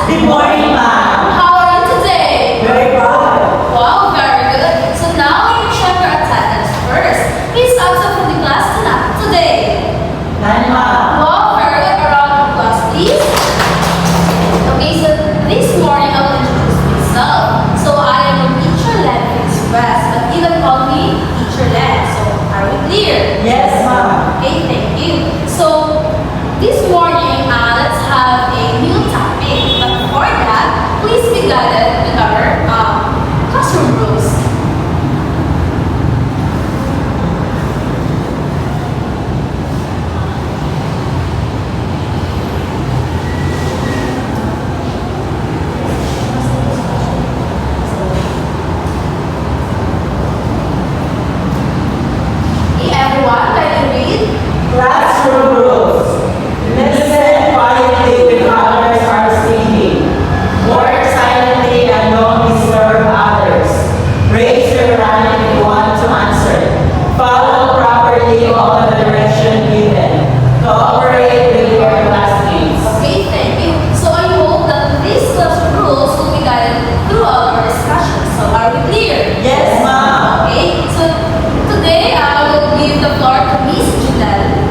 Good morning, ma'am. How are you today? Very good. Wow, very good. So now we check your attendance first. Please absent from the class today. None, ma'am. Wow, very good. A round of applause, please. Okay, so this morning I will introduce myself. So I am a teacher Len West, but you can call me teacher Len. So are we clear? Yes, ma'am. Okay, thank you. So this morning, let's have a new topic. But before that, please be guided with our classroom rules. Okay, everyone, can you read? Classroom rules. Listen quietly when others are speaking. Work silently and don't disturb others. Raise your hand if you want to answer. Follow properly all the direction given. Cooperate with your classmates. Okay, thank you. So I hope that these classroom rules will be guided throughout our discussion. So are we clear? Yes, ma'am. Okay, so today I will give the floor to Miss Janelle.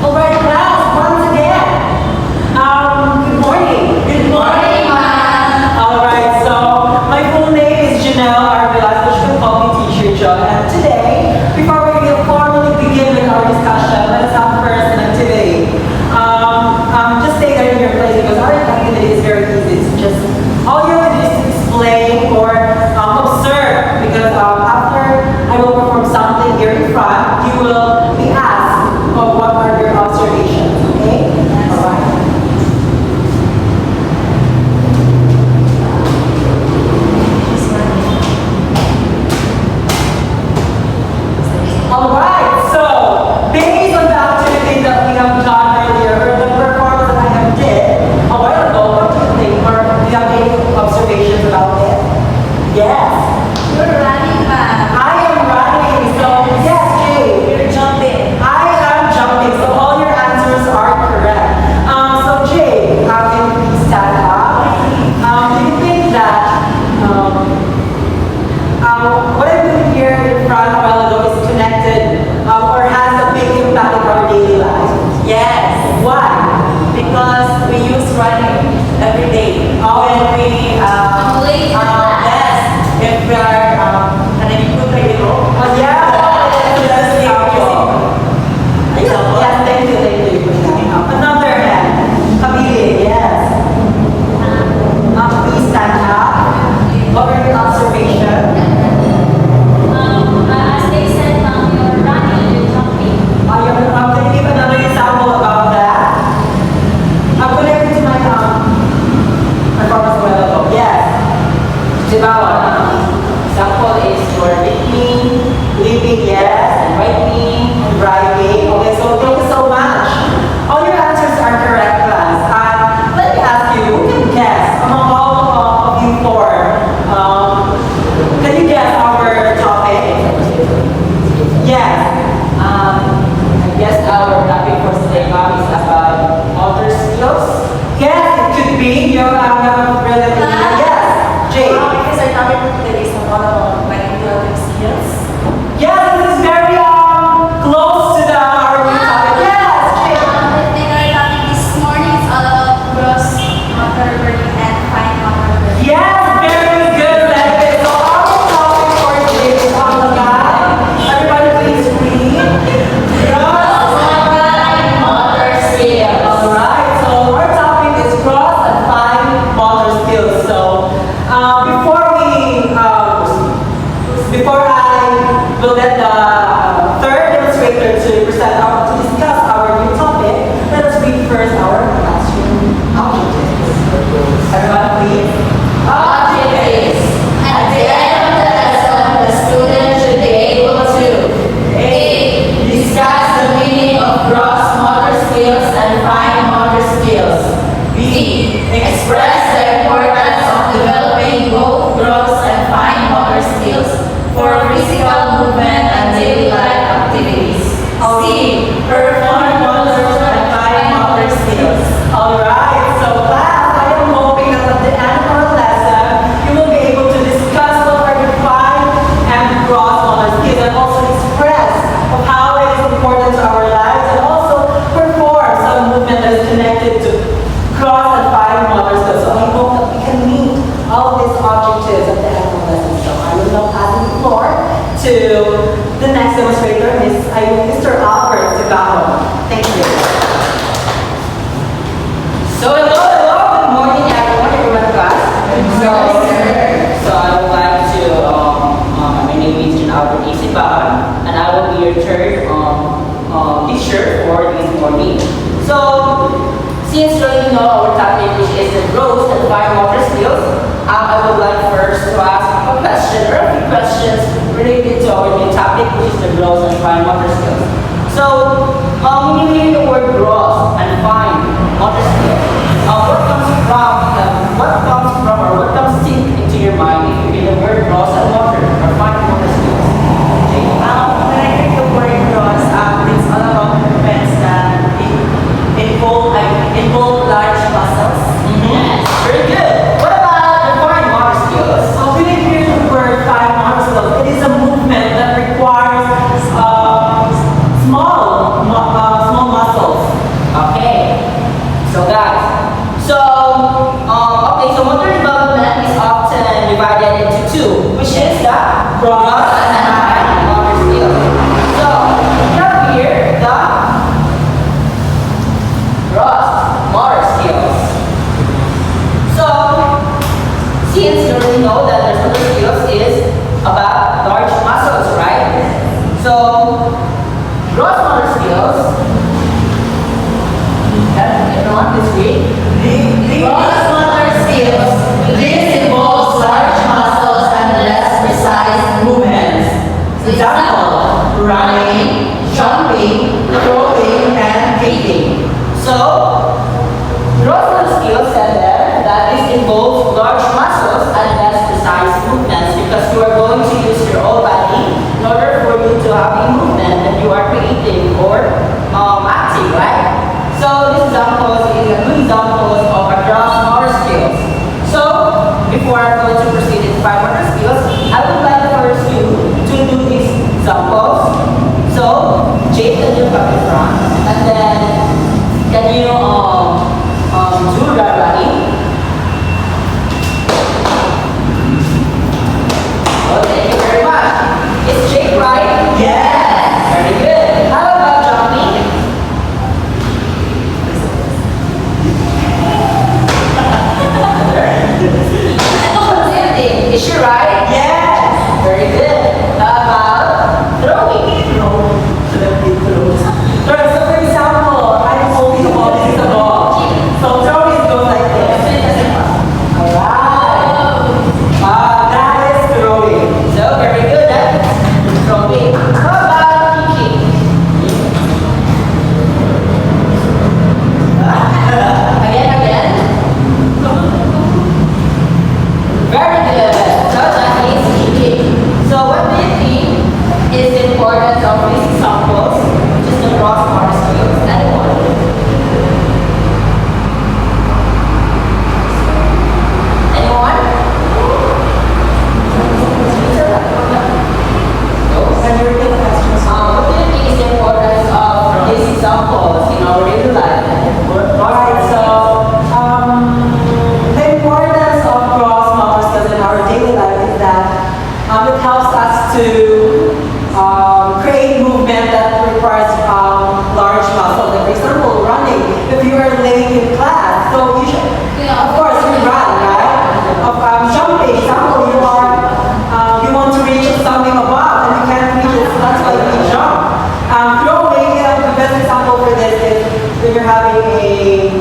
All right, class, once again. Good morning. Good morning, ma'am. All right, so my full name is Janelle Arvelas, but you can call me Teacher Jo. And today, before we will formally begin with our discussion, let us have first an activity. Just stay there in your place because our activity is very easy. It's just all you have to do is to explain or observe because after I will perform something here in front, you will be asked of what are your observations, okay? All right. All right, so based on the activity that we have done earlier, or the performance that I have did a while ago, what do you think? Or do you have any observations about it? Yes. You're running, ma'am. I am running, so yes, Jay. You're jumping. I am jumping, so all your answers are correct. So Jay, can you please stand up? Do you think that what I'm doing here in front a while ago is connected or has a big impact on our daily lives? Yes, Why? because we use running every day. Oh. When we, Late in class. yes, if we are, nag-ikot tayo, Oh, yeah. Yes, Example. Yes, thank you for standing up. Another hand. Kabili, yes. Please stand up. What were your observation? As they said, you're running, you're jumping. Can you give another example about that? I'm connected to my performance a while ago. Yes. Dibawa. example is your Leaping, yes. and writing. Driving. Okay, so thank you so much. All your answers are correct, class. Let me ask you, who can guess among all of you four? Can you guess our topic? Yes. I guess our topic for today, ma'am, is about motor skills. Yes, it could be. You have read it. Yes. Jay. Because our topic for today is about manipulative skills. Yes, this is very close to our new topic. Yes, Jay. I think our topic this morning is all about gross motor learning and fine motor learning. Yes, very good, Leslie. So our topic for today is on the guide. Everybody please read. Gross Motor since you already know our topic, which is the gross and fine motor skills, I would like first to ask a question or a few questions related to our new topic, which is the gross and fine motor skills. So, when you hear the word gross and fine motor skills, what comes into your mind if you hear the word gross and motor or fine motor skills? When I hear the word cross, it's all about movements that involve large muscles. Very good. What about the fine motor skills? When I hear the word fine motor skills, it is a movement that requires small muscles. Okay. So guys, so motor development is often divided into two, which is the gross and fine motor skills. So we have here the gross motor skills. So since you already know that the motor skills is about large muscles, right? So gross motor skills. Everyone this week. Gross motor skills. This involves large muscles and less precise movements. Example, running, jumping, throwing, and kicking. So, gross motor skills said there that this involves large muscles and less precise movements because you are going to use your whole body in order for you to have a movement that you are creating or acting, right? So, this example is a good example of a gross motor skills. So, before I go to proceed with fine motor skills, I would like first you to do these examples. So, Jake, can you come in front? And then, can you do the running? Oh, thank you very much. Is Jake right? Yes. Very good. How about jumping? Is she right? Yes. Very good. How about throwing? For example, I'm holding a ball. This is a ball. So throwing goes like this. Alright. That is throwing. So very good at throwing. How about kicking? Again. Very good. So that is kicking. So what do you think is the importance of these examples, which is the gross motor skills? Anyone? Anyone? Can you repeat the question? What do you think is the importance of these examples in our daily life? Alright, so the importance of gross motor skills in our daily life is that it helps us to create movement that requires large muscles. Like for example, running. If you are late in class, so you should, of course, you run, right? Jumping, example, you want to reach something above and you can't reach it, so that's why you jump. Throwing, the best example for this is when you're having a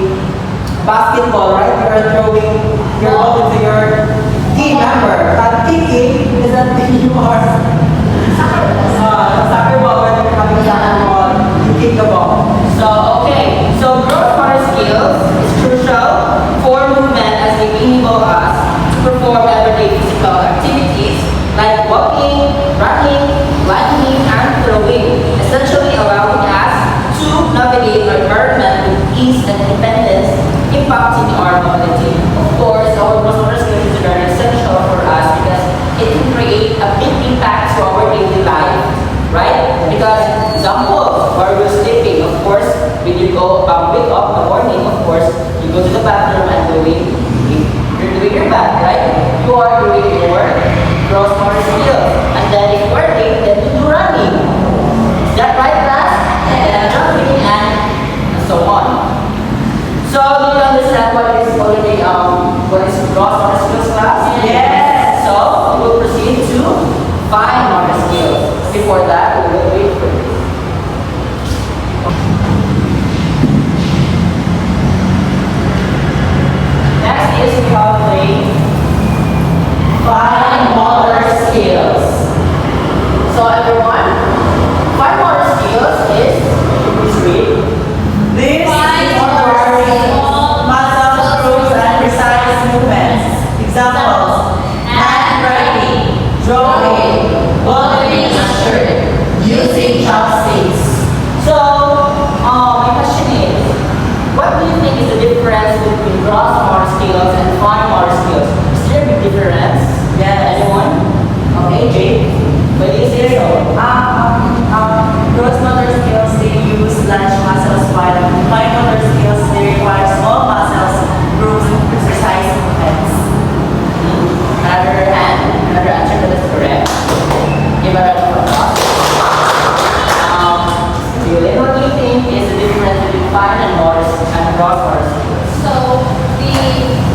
basketball, right? You are throwing your ball into your team member. Kicking is that you are soccer ball when you're having a soccer ball, you kick the ball. So, okay. So, gross motor skills is crucial for movement as they enable us to perform everyday physical activities like walking, running, climbing, and throwing, essentially allowing us to navigate our environment with ease and independence, impacting our mobility. Of course, our gross motor skills is very essential for us because it can create a big impact to our daily life, right? Because example, while we're sleeping, of course, when you go wake up in the morning, of course, you go to the bathroom and you're doing your bath, right? You are doing your gross motor skills, and then if you're late, then you do running. Is that right, class? And jumping and so on. So do you understand what is already what is gross motor skills, class? Yes. So we will proceed to fine motor skills. Before that, we will wait for this. gross motor skills and fine motor skills. Is there a big difference? Yes. Anyone? Okay, Jake. What do you say so? Gross motor skills, they use large muscles, while fine motor skills, they require small muscles, groups, and exercise movements. Another answer that is correct. Give a round of applause. Julian, what do you think is the difference between fine and gross motor skills? So, the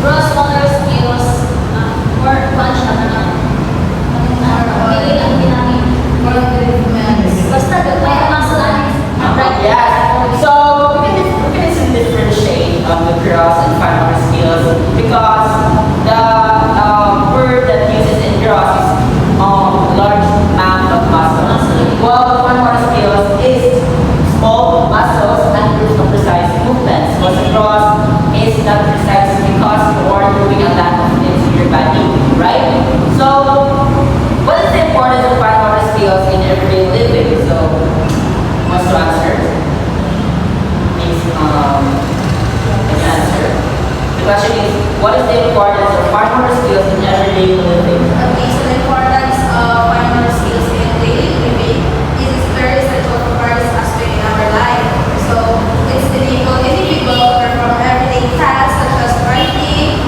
gross motor skills, more punch feeling ang ginamit. More movements. Basta, may muscle and Yes. So we can easily differentiate the gross and fine motor skills because the word that uses in gross is large amount of muscles, while the fine motor skills is small muscles and groups of precise movements. While the gross is not precise because you are doing a lot of things in your body, right? So what is the importance of fine motor skills in everyday living? So wants to answer? Please, can you answer? The question is, what is the importance of fine motor skills in everyday living? Okay, so the importance of fine motor skills in daily living is very essential for various aspects in our life. So it's enable individual to perform everyday tasks such as writing,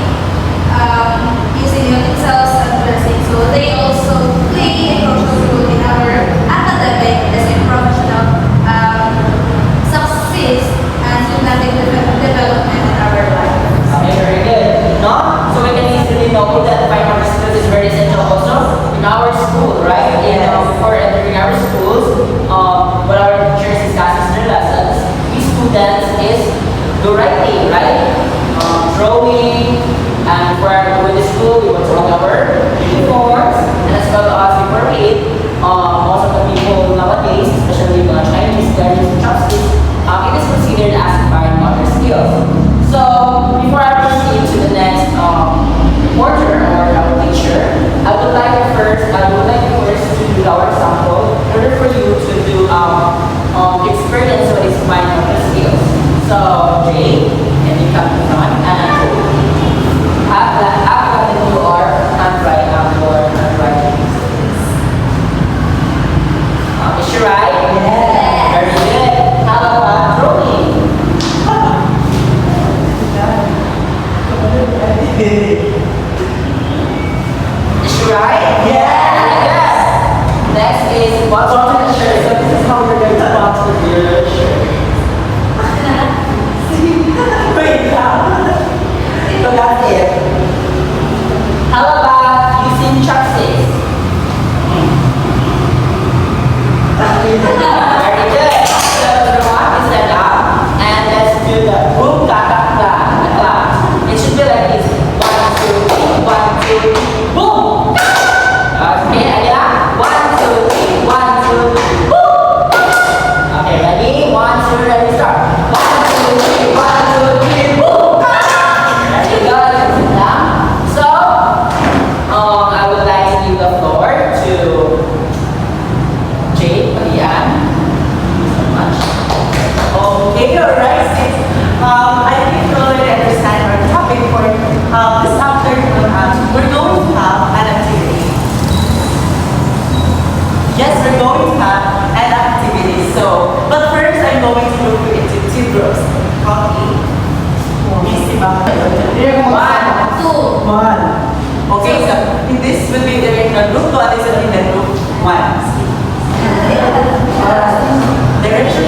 using utensils and dressing. So they also play a crucial role in our academic as a professional success and systematic development in our life. Okay, very good. No? So we can easily know that fine motor skills is very essential also in our school, right? Before entering our schools, what our teachers discusses in their lessons, we students is do writing, right? Drawing, and for going to school, we want to bring our uniforms, and as well as before we eat, most of the people nowadays, especially mga Chinese, they are using chopsticks. It is considered as fine motor skills. So before I proceed to the next reporter or our teacher, I would like first to do our example in order for you to do experience what is fine motor skills. So Jay, can you come to front and have that you are handwriting your handwriting. Is she right? Yes. Very good. How about drawing? Is she right? Yes. Next is what's on the shirt. So this is how we're going to box the shirt. Wait, so that's it. How about using chopsticks? Very good. So everyone is stand up and let's do the boom kaka clap. It should be like this. 1, 2, 3, 1, 2, 3, boom. Okay, again. 1, 2, 3, 1, 2, 3, boom. Okay, ready? 1, 2, ready, start. 1, 2, 3, 1, 2, 3, boom. Very good. Sit down. So, I would like to give the floor to Jade, Marian. Thank you so much. Okay, alright. I think you already understand our topic for this afternoon. We're going to have an activity. Yes, we're going to have an activity. So, but first I'm going to group you into two groups. Okay. One. Okay, so this will be the group one, this will be the group one. Direction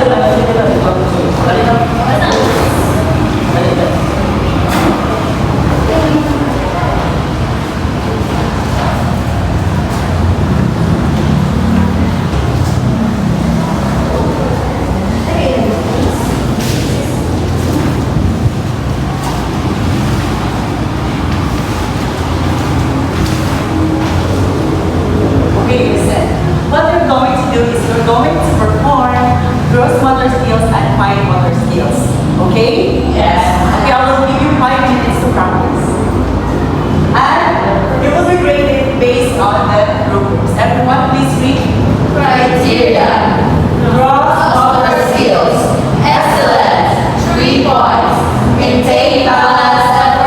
Okay, listen. What we're going to do is we're going to perform gross motor skills and fine motor skills. Okay? Yes. Okay, I will give you 5 minutes to practice. And it will be graded based on the groups. Everyone, please read. Criteria. Gross Motor skills. Excellent. 3 points. Maintain balance and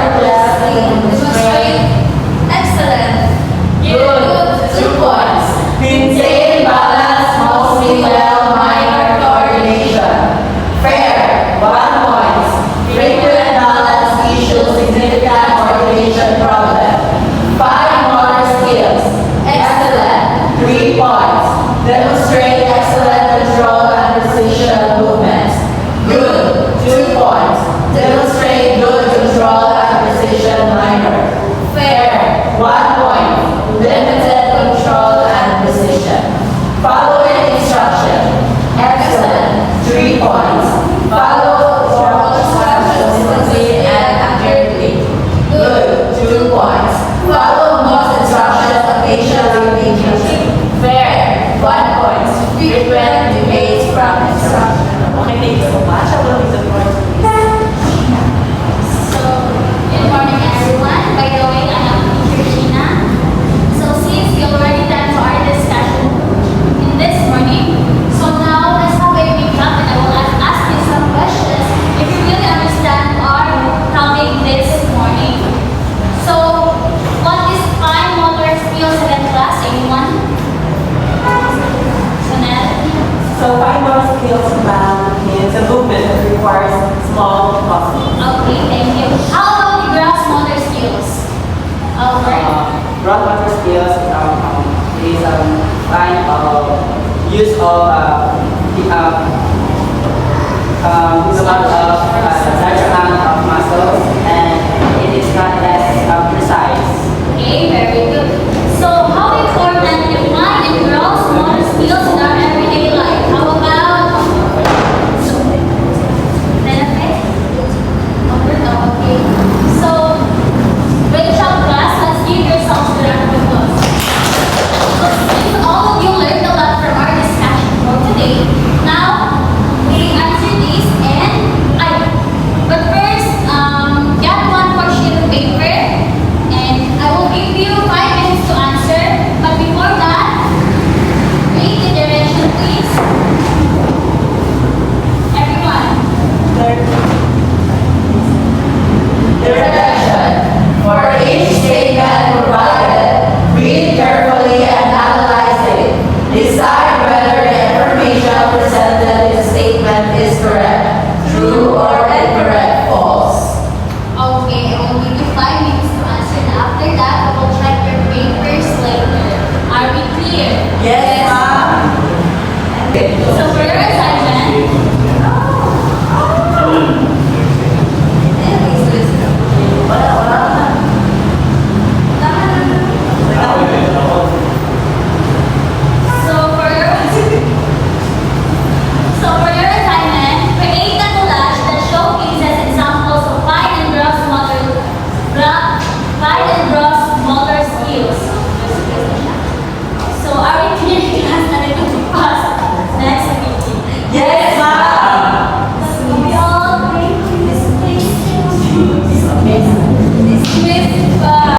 kind of use of the